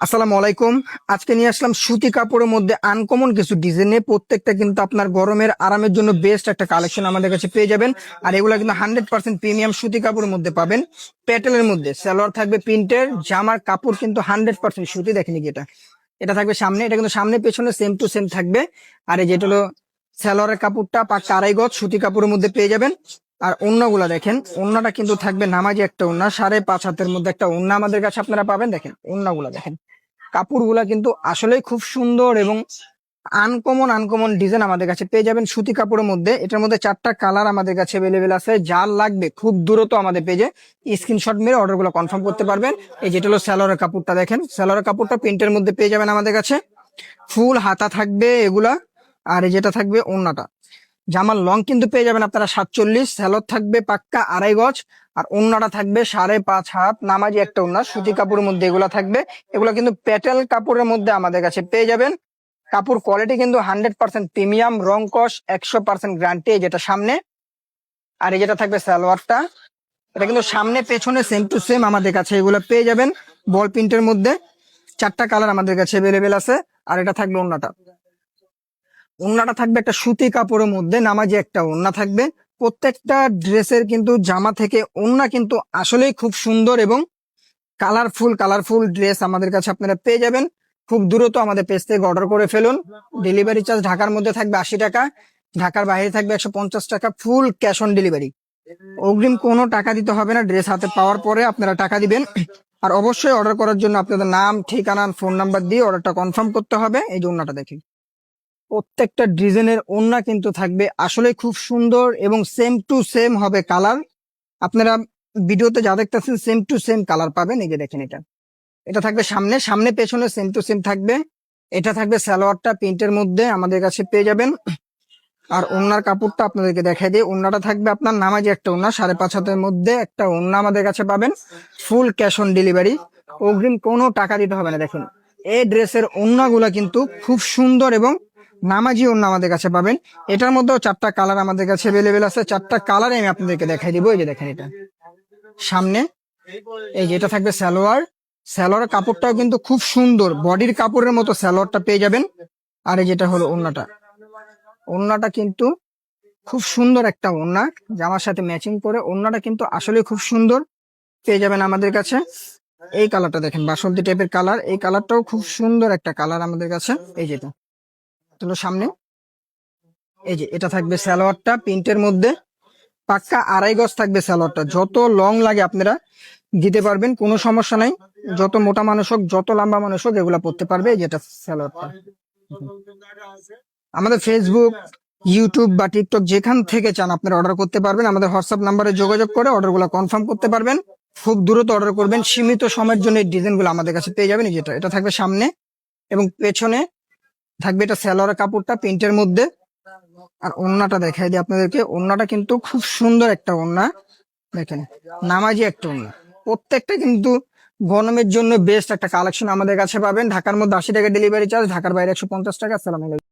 আসসালামু আলাইকুম। আজকে নিয়ে আসলাম সুতি কাপড়ের মধ্যে আনকমন কিছু ডিজাইনে, প্রত্যেকটা কিন্তু আপনার গরমের আরামের জন্য বেস্ট একটা কালেকশন আমাদের কাছে পেয়ে যাবেন। আর এগুলা কিন্তু 100% প্রিমিয়াম সুতি কাপড়ের মধ্যে পাবেন। প্যাটেলের মধ্যে সালোয়ার থাকবে প্রিন্টের, জামার কাপড় কিন্তু 100% সুতি। দেখেনি কি এটা, এটা থাকবে সামনে, এটা কিন্তু সামনে পেছনে সেম টু সেম থাকবে। আর এই যেটা হলো সালোয়ারের কাপড়টা পাক্কা আড়াই গজ সুতি কাপড়ের মধ্যে পেয়ে যাবেন। আর ওড়নাগুলা দেখেন, ওড়নাটা কিন্তু থাকবে নামাজি একটা ওড়না, 5.5 হাতের মধ্যে একটা ওড়না আমাদের কাছে আপনারা পাবেন। দেখেন ওড়নাগুলা দেখেন, কাপড়গুলা কিন্তু আসলেই খুব সুন্দর এবং আনকমন আনকমন ডিজাইন আমাদের কাছে পেয়ে যাবেন সুতি কাপড়ের মধ্যে। এটার মধ্যে 4টা কালার আমাদের কাছে অ্যাভেলেবেল আছে। যার লাগবে খুব দ্রুত আমাদের পেজে স্ক্রিনশট মেরে অর্ডারগুলো কনফার্ম করতে পারবেন। এই যেটা হলো সালোয়ারের কাপড়টা, দেখেন সালোয়ারের কাপড়টা প্রিন্টের মধ্যে পেয়ে যাবেন আমাদের কাছে। ফুল হাতা থাকবে এগুলা। আর এই যেটা থাকবে ওড়নাটা, জামার লং কিন্তু পেয়ে যাবেন আপনারা 47, সালোয়ার থাকবে পাক্কা আড়াই গজ। আর ওড়নাটা থাকবে 5.5 হাত, নামাজি একটা ওড়না সুতি কাপড়ের মধ্যে এগুলা থাকবে। এগুলা কিন্তু প্যাটেল কাপড়ের মধ্যে আমাদের কাছে পেয়ে যাবেন। কাপড় কোয়ালিটি কিন্তু 100% প্রিমিয়াম, রং কস 100% গ্যারান্টি। যেটা সামনে, আর এই যেটা থাকবে সালোয়ারটা, এটা কিন্তু সামনে পেছনে সেম টু সেম আমাদের কাছে এগুলো পেয়ে যাবেন বল প্রিন্টের মধ্যে। 4টা কালার আমাদের কাছে অ্যাভেলেবেল আছে। আর এটা থাকবে ওড়নাটা, ওড়নাটা থাকবে একটা সুতি কাপড়ের মধ্যে, নামাজি একটা ওড়না থাকবে। প্রত্যেকটা ড্রেসের কিন্তু জামা থেকে ওড়না কিন্তু আসলেই খুব সুন্দর এবং কালারফুল কালারফুল ড্রেস আমাদের কাছে আপনারা পেয়ে যাবেন। খুব দ্রুত আমাদের পেজ থেকে অর্ডার করে ফেলুন। ডেলিভারি চার্জ ঢাকার মধ্যে থাকবে 80 টাকা, ঢাকার বাইরে থাকবে 150 টাকা, ফুল ক্যাশ অন ডেলিভারি। অগ্রিম কোনো টাকা দিতে হবে না, ড্রেস হাতে পাওয়ার পরে আপনারা টাকা দিবেন। আর অবশ্যই অর্ডার করার জন্য আপনাদের নাম, ঠিকানা, ফোন নাম্বার দিয়ে অর্ডারটা কনফার্ম করতে হবে। এই যে ওড়নাটা দেখি, প্রত্যেকটা ডিজাইনের ওড়না কিন্তু থাকবে আসলে খুব সুন্দর এবং সেম টু সেম হবে কালার। আপনারা ভিডিওতে যা দেখতেছেন সেম টু সেম কালার পাবেন। এই যে দেখেন, এটা এটা থাকবে সামনে, সামনে পেছনে সেম টু সেম থাকবে। এটা থাকবে সালোয়ারটা প্রিন্টের মধ্যে আমাদের কাছে পেয়ে যাবেন। আর ওড়নার কাপড়টা আপনাদেরকে দেখাই দিই, ওড়নাটা থাকবে আপনার নামাজি একটা ওড়না, 5.5 হাতের মধ্যে একটা ওড়না আমাদের কাছে পাবেন। ফুল ক্যাশ অন ডেলিভারি, অগ্রিম কোনো টাকা দিতে হবে না। দেখুন এই ড্রেসের ওড়নাগুলা কিন্তু খুব সুন্দর এবং নামাজি ওড়না আমাদের কাছে পাবেন। এটার মধ্যেও 4টা কালার আমাদের কাছে অ্যাভেলেবেল আছে। 4টা কালারে আমি আপনাদেরকে দেখাই দিব। এই যে দেখেন, এটা সামনে, এই যে এটা থাকবে সালোয়ার, সালোয়ারের কাপড়টাও কিন্তু খুব সুন্দর, বডির কাপড়ের মতো সালোয়ারটা পেয়ে যাবেন। আর এই যেটা হলো ওড়নাটা, ওড়নাটা কিন্তু খুব সুন্দর একটা ওড়না, জামার সাথে ম্যাচিং করে ওড়নাটা কিন্তু আসলে খুব সুন্দর পেয়ে যাবেন আমাদের কাছে। এই কালারটা দেখেন, বাসন্তী টাইপের কালার, এই কালারটাও খুব সুন্দর একটা কালার আমাদের কাছে। এই যেটা হলো সামনে, এই যে এটা থাকবে সালোয়ারটা প্রিন্টের মধ্যে, পাক্কা আড়াই গজ থাকবে সালোয়ারটা। যত লং লাগে আপনারা দিতে পারবেন, কোনো সমস্যা নাই। যত মোটা মানুষ হোক, যত লম্বা মানুষ হোক, এগুলা পড়তে পারবে। এই যেটা সালোয়ারটা, আমাদের ফেসবুক, ইউটিউব বা টিকটক যেখান থেকে চান আপনারা অর্ডার করতে পারবেন। আমাদের হোয়াটসঅ্যাপ নাম্বারে যোগাযোগ করে অর্ডারগুলো কনফার্ম করতে পারবেন। খুব দ্রুত অর্ডার করবেন, সীমিত সময়ের জন্য এই ডিজাইনগুলো আমাদের কাছে পেয়ে যাবেন। যেটা এটা থাকবে সামনে এবং পেছনে থাকবে এটা সালোয়ারের কাপড়টা প্রিন্টের মধ্যে। আর ওড়নাটা দেখাই দিই আপনাদেরকে, ওড়নাটা কিন্তু খুব সুন্দর একটা ওড়না, দেখেন নামাজি একটা ওড়না। প্রত্যেকটা কিন্তু গরমের জন্য বেস্ট একটা কালেকশন আমাদের কাছে পাবেন। ঢাকার মধ্যে 80 টাকা ডেলিভারি চার্জ, ঢাকার বাইরে 150 টাকা। আসসালামু আলাইকুম।